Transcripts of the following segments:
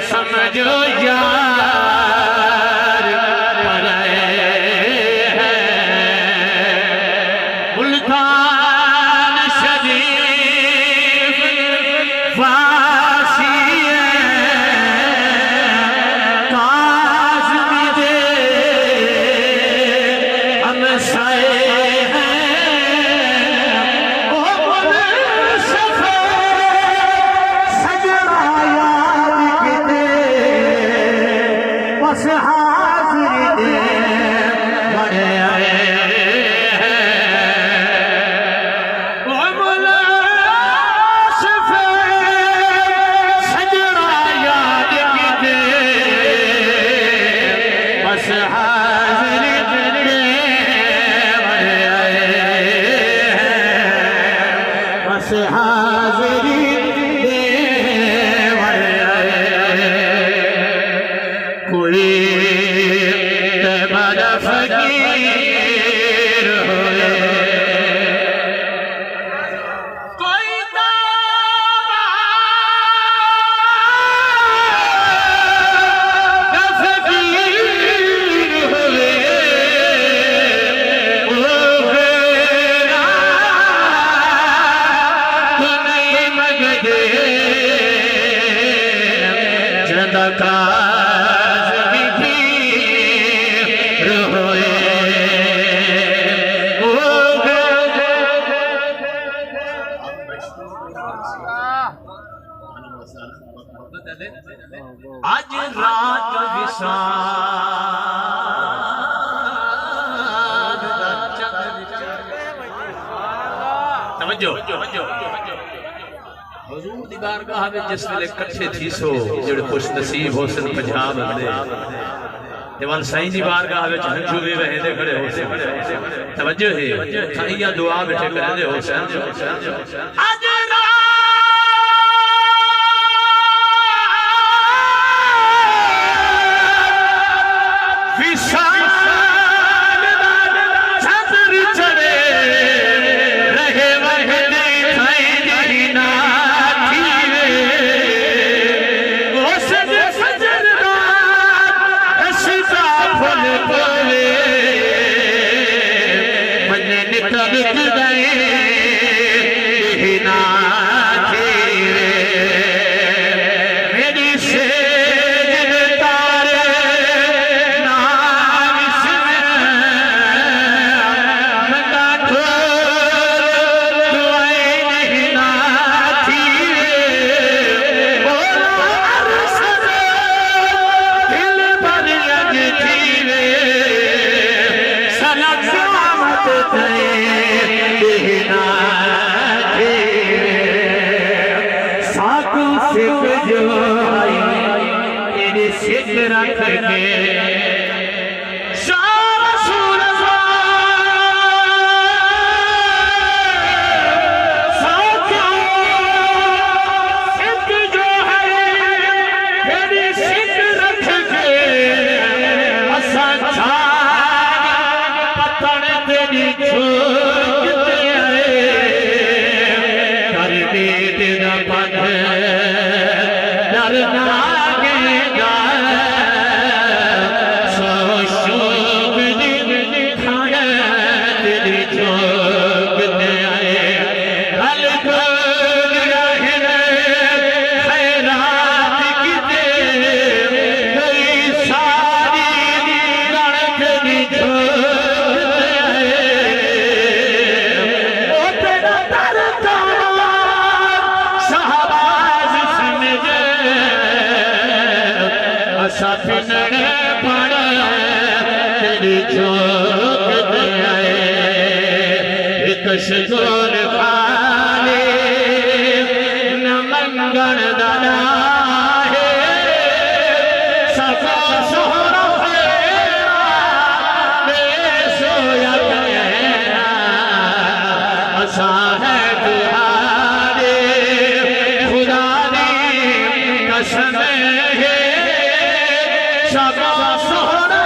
समझो यार परे है मुल्तान शरीफ वासी है काज़मी दे हमसाए हाज़िर दे बड़े आए हैं ओ मौला शफ़े सजरा याद कीते बस हाज़िर दे बड़े आए हैं बस हाज़िर दे बड़े आए कोई फकीर होए कोई फकीर होए नहीं मगदे जदा का आज रात विशाल तवज्जो हुजूर दी बारगाह में जिस वेले इकट्ठे थी सो जेड़े खुश नसीब होसन पंजाब दे देवाल साईं दी बारगाह में हंजू वे वहदे खड़े होसे तवज्जो है थाइया दुआ बैठे करदे होसन आज रख के कशगोर खाले न मंगण दाना है सफा सोहरा सोया असा है तुम्हारे खुदा दी कसम है सफा सोहरा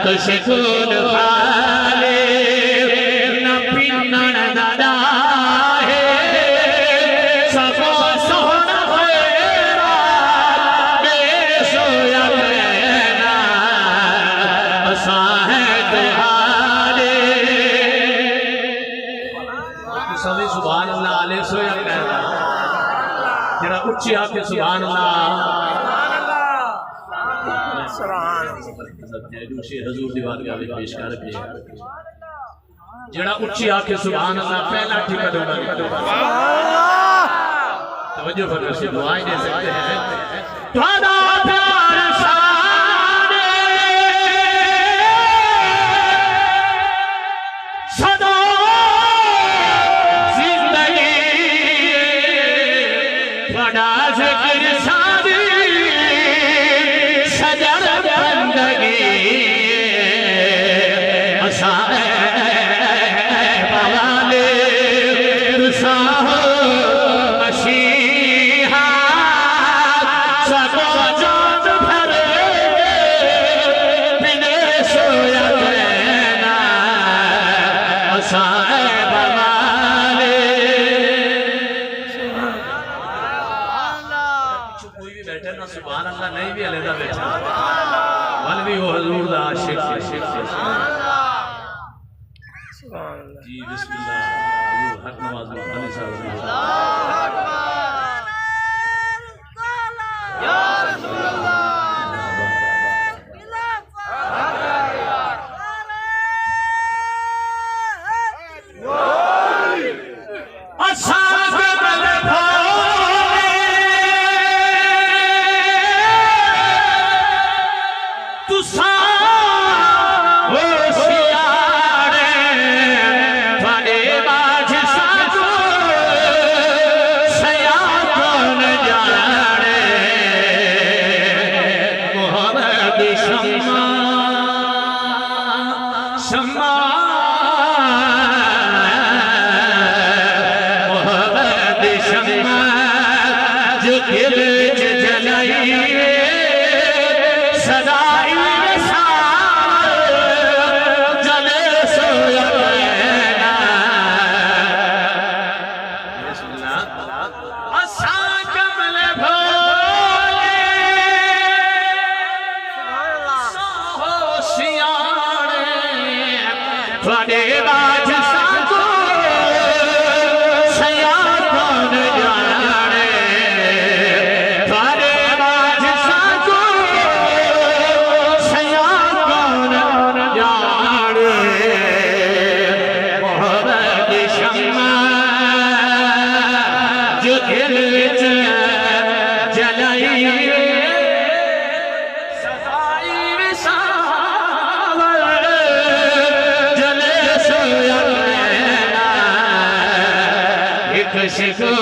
कशगोर खाले न पिन्नण दादा उच्ची आके सुभान अल्लाह हजूर दी बारगाह में पेश कर के जड़ा उच्ची आके सुभान अल्लाह पहला ठिका दोना तवज्जो फरमाइए से दुआएं दे सकते हैं तुम्हारा प्यार सारे सदा जिंदगी बड़ा जिक्र सारी सजर बंदगी असाए बवाले तुसाहो मसीहा सगो जान भरे बिने सोया रहना असाए बवाले कोई भी बैठे ना सुभान अल्लाह नहीं भी अलग बैठा मन भी वो हजूर दा आशिक जी बिस्मिल्लाह हजूर हक नवाज अली साहब या रसूल अल्लाह शिको